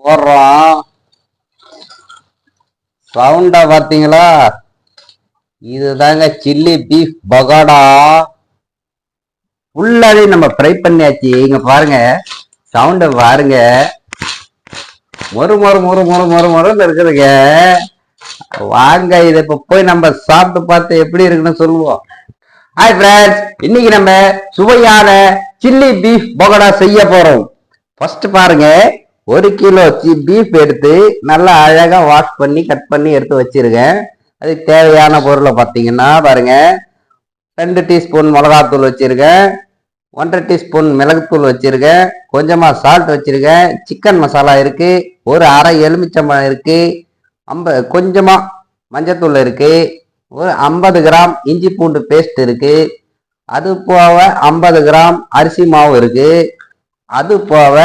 போடுறோம். சவுண்டா பாத்தீங்களா? இதுதாங்க சில்லி பீஃப் பகோடா. ஃபுல்லாவே நம்ம ஃப்ரை பண்ணியாச்சு. இங்க பாருங்க, சவுண்ட பாருங்க. மொறு மொறு மொறு மொறு மொறு மொறுன்னு இருக்குதுங்க. வாங்க, இதை இப்ப போய் நம்ம சாப்பிட்டு பார்த்து எப்படி இருக்குன்னு சொல்லுவோம். ஹாய் ஃப்ரெண்ட்ஸ், இன்னைக்கு நம்ம சுவையான சில்லி பீஃப் பகோடா செய்ய போறோம். ஃபர்ஸ்ட் பாருங்க, 1 கிலோ பீஃப் எடுத்து நல்லா அழகா வாஷ் பண்ணி கட் பண்ணி எடுத்து வச்சிருக்கேன். அதுக்கு தேவையான பொருளை பார்த்தீங்கன்னா பாருங்க, 2 டீஸ்பூன் மிளகாத்தூள் வச்சிருக்கேன், 1.5 டீஸ்பூன் மிளகுத்தூள் வச்சிருக்கேன், கொஞ்சமா சால்ட் வச்சிருக்கேன், சிக்கன் மசாலா இருக்கு, ஒரு அரை எலுமிச்சம்பழம் இருக்கு, கொஞ்சமா மஞ்சத்தூள் இருக்கு, ஒரு 50 கிராம் இஞ்சி பூண்டு பேஸ்ட் இருக்கு, அது போக 50 கிராம் அரிசி மாவு இருக்கு, அது போக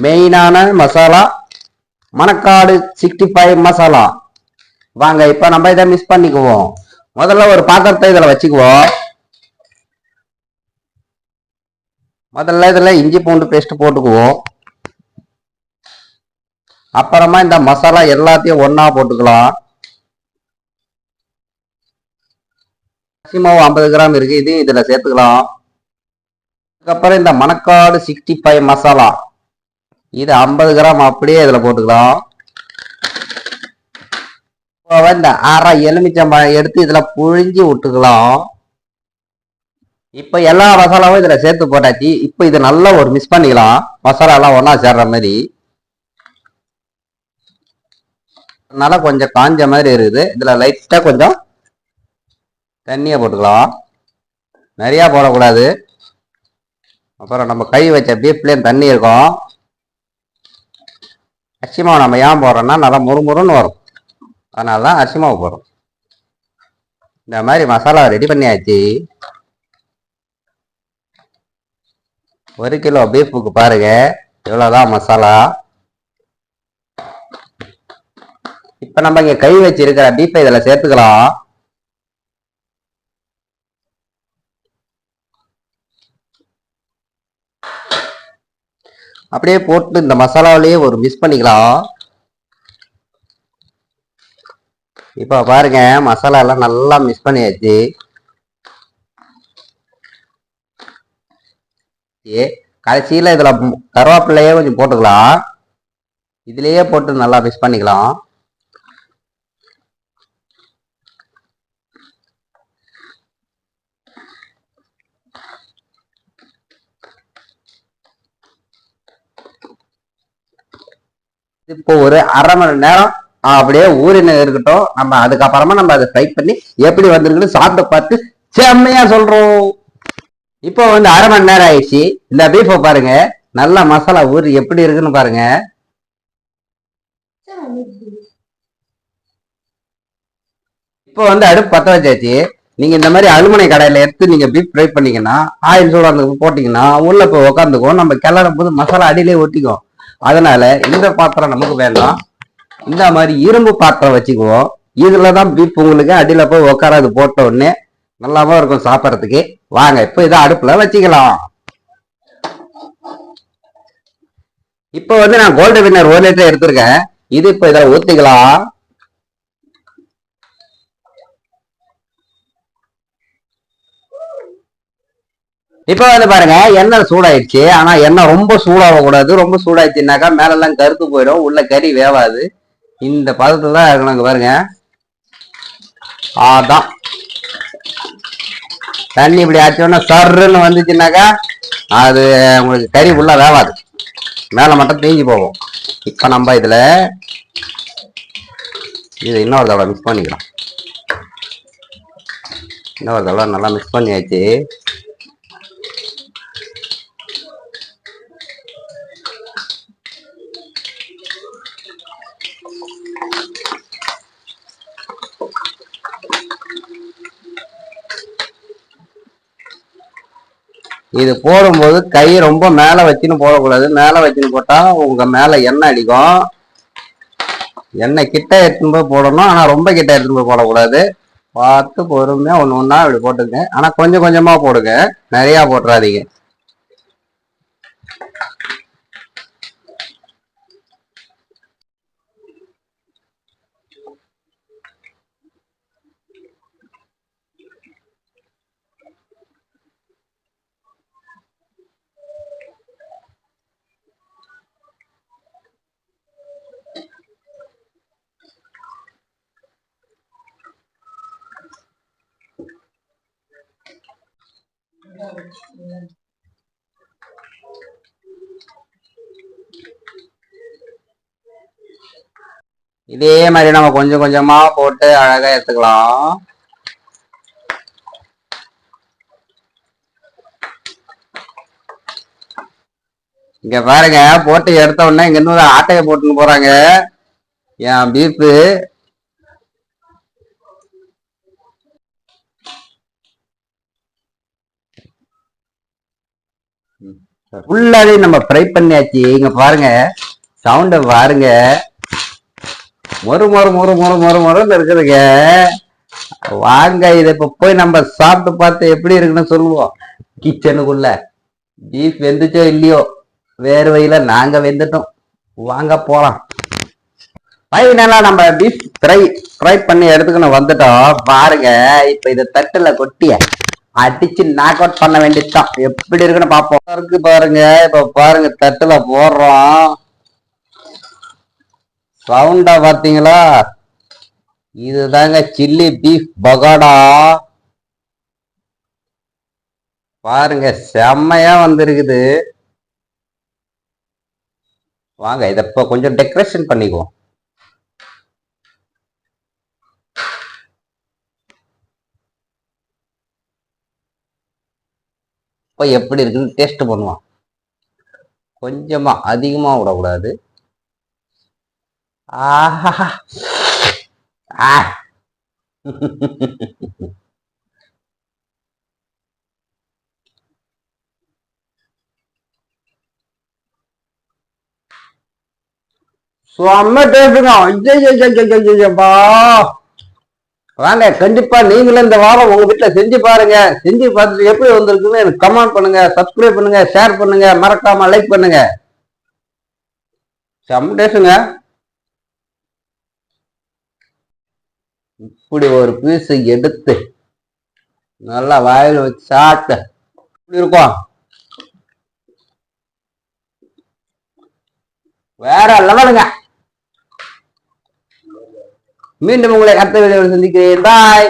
மெயினான மசாலா மணக்காடு 65 மசாலா. வாங்க இப்ப நம்ம இதை மிக்ஸ் பண்ணிக்குவோம். முதல்ல ஒரு பாத்திரத்தை இதுல வச்சுக்குவோம். முதல்ல இதுல இஞ்சி பூண்டு பேஸ்ட் போட்டுக்குவோம். அப்புறமா இந்த மசாலா எல்லாத்தையும் ஒன்னா போட்டுக்கலாம். அரிசி மாவு 50 கிராம் இருக்கு, இதையும் இதுல சேர்த்துக்கலாம். அதுக்கப்புறம் இந்த மணக்காடு 65 மசாலா, இது 50 கிராம் அப்படியே இதுல போட்டுக்கலாம். இந்த அரை எலுமிச்சம்பழம் எடுத்து இதுல புழிஞ்சு விட்டுக்கலாம். இப்ப எல்லா மசாலாவும் இதுல சேர்த்து போட்டாச்சு. இப்ப இது நல்லா ஒரு மிக்ஸ் பண்ணிக்கலாம், மசாலா எல்லாம் ஒன்னா சேர்ற மாதிரி. அதனால கொஞ்சம் காஞ்ச மாதிரி இருக்குது. இதுல லைட்டா கொஞ்சம் தண்ணியை போட்டுக்கலாம், நிறைய போடக்கூடாது. அப்புறம் நம்ம கை வச்ச பீஃப்லயும் தண்ணி இருக்கும். அரிசி மாவு நம்ம ஏன் போடுறோம்னா நல்லா முறுமுறுன்னு வரும், அதனாலதான் அரிசி மாவு போடுறோம். இந்த மாதிரி மசாலா ரெடி பண்ணியாச்சு. 1 கிலோ பீஃபுக்கு பாருங்க இவ்வளவுதான் மசாலா. இப்ப நம்ம இங்க கை வச்சு இருக்கிற பீஃபை இதுல சேர்த்துக்கலாம். அப்படியே போட்டு இந்த மசாலாவிலேயே ஒரு மிக்ஸ் பண்ணிக்கலாம். இப்ப பாருங்க, மசாலா எல்லாம் நல்லா மிக்ஸ் பண்ணியாச்சு. கடைசியில இதுல கருவேப்பிலையே கொஞ்சம் போட்டுக்கலாம். இதுலயே போட்டு நல்லா மிக்ஸ் பண்ணிக்கலாம். இப்போ ஒரு அரை மணி நேரம் அப்படியே ஊறின இருக்கட்டும். நம்ம அதுக்கப்புறமா நம்ம அதை ஃப்ரை பண்ணி எப்படி வந்திருக்குன்னு சாப்பிட்டு பார்த்து செம்மையா சொல்றோம். இப்போ வந்து அரை மணி நேரம் ஆயிடுச்சு. இந்த பீஃபை பாருங்க, நல்லா மசாலா ஊறி எப்படி இருக்குன்னு பாருங்க. இப்போ வந்து அடுப்பு பத்த வச்சாச்சு. நீங்க இந்த மாதிரி அலுமினிய கடையில எடுத்து நீங்க பீஃப் ஃப்ரை பண்ணீங்கன்னா, ஆயில் சூடாந்து போட்டீங்கன்னா உள்ள போய் உக்காந்துக்கும். நம்ம கிளறும் போது மசாலா அடியிலே ஒட்டிக்கும். அதனால இந்த பாத்திரம் நமக்கு வேண்டாம், இந்த மாதிரி இரும்பு பாத்திரம் வச்சுக்குவோம். இதுலதான் பீஃப் உங்களுக்கு அடியில போய் உக்காராது, போட்ட உடனே நல்லாவும் இருக்கும் சாப்பிட்றதுக்கு. வாங்க இப்ப இதை அடுப்புல வச்சுக்கலாம். இப்ப வந்து நான் கோல்டு வின்னர் 1 லிட்டர் எடுத்திருக்கேன். இது இப்ப இதை ஊத்திக்கலாம். இப்ப வந்து பாருங்க, எண்ணெய் சூடாயிடுச்சு. ஆனா எண்ணெய் ரொம்ப சூடாக கூடாது. ரொம்ப சூடாயிடுச்சுனாக்கா மேலெல்லாம் கருத்து போயிடும், உள்ள கறி வேவாது. இந்த பதத்துல தான் இருக்கணும். பாருங்க, அதான் தண்ணி இப்படி ஆச்சோன்னா சர்ன்னு வந்துச்சுனாக்கா அது உங்களுக்கு கறி உள்ள வேவாது, மேல மட்டும் தேஞ்சு போகும். இப்ப நம்ம இதுல இது இன்னொரு தடவை மிக்ஸ் பண்ணிக்கலாம். இன்னொரு தடவை நல்லா மிக்ஸ் பண்ணியாச்சு. இது போடும்போது கை ரொம்ப மேல வச்சுன்னு போடக்கூடாது. மேல வச்சுன்னு போட்டா உங்க மேல எண்ணெய் அடிக்கும். எண்ணெய் கிட்ட எடுத்துன்னு போய் போடணும், ஆனா ரொம்ப கிட்ட எடுத்துன்னு போய் போடக்கூடாது. பார்த்து பொறுமையா ஒண்ணு ஒண்ணா இப்படி போட்டுங்க. ஆனா கொஞ்சம் கொஞ்சமா போடுங்க, நிறைய போட்டுறாதீங்க. இதே மாதிரி நம்ம கொஞ்சம் கொஞ்சமா போட்டு அழகா எடுத்துக்கலாம். இங்க பாருங்க, போட்டு எடுத்த உடனே இங்க இருந்து ஆட்டையை போட்டுன்னு போறாங்க என் பீப்பு. ஃபுல்லாவே நம்ம ஃப்ரை பண்ணியாச்சு. இங்க பாருங்க, சவுண்ட பாருங்க, மொறு மொறு மொறு மொறு மொறு மொறுன்னு இருக்குதுங்க. வாங்க இதை இப்ப போய் நம்ம சாப்பிட்டு பார்த்து எப்படி இருக்குன்னு சொல்லுவோம். கிச்சனுக்குள்ள பீஃப் வெந்துச்சோ இல்லையோ, வேறு வழியில நாங்க வெந்துட்டோம். வாங்க போலாம். ஃபைனலா நம்ம பீஃப் ஃப்ரை பண்ணி எடுத்துக்கணும் வந்துட்டோம். பாருங்க, இப்ப இதை தட்டுல கொட்டிய அடிச்சு நாக் அவுட் பண்ண வேண்டியதுதான். எப்படி இருக்குன்னு பாப்போம். இருக்கு பாருங்க, இப்ப பாருங்க தட்டுல போடுறோம். சவுண்டா பாத்தீங்களா? இதுதாங்க சில்லி பீஃப் பகோடா. பாருங்க, செம்மையா வந்திருக்குது. வாங்க இத இப்ப கொஞ்சம் டெக்கரேஷன் பண்ணிக்குவோம். இப்ப எப்படி இருக்குன்னு டேஸ்ட் பண்ணுவோம். கொஞ்சமா, அதிகமா விடக்கூடாது. ஆஹா, ஆ செம்ம டேஸ்ட்டுங்க. வாங்க, கண்டிப்பா நீங்களும் இந்த வாரம் உங்க வீட்டுல செஞ்சு பாருங்க. செஞ்சு பார்த்துட்டு எப்படி வந்திருக்குன்னு எனக்கு கமெண்ட் பண்ணுங்க, சப்ஸ்கிரைப் பண்ணுங்க, ஷேர் பண்ணுங்க, மறக்காம லைக் பண்ணுங்க. செம்ம டேஸ்ட்டுங்க. இப்படி ஒரு பீஸ் எடுத்து நல்லா வாயில வச்சு சாப்பிட்டு இப்படி இருக்கும். வேற லெவலுங்க. மீண்டும் உங்களை அடுத்த வீடியோவில் சந்திக்கிறேன். பாய்.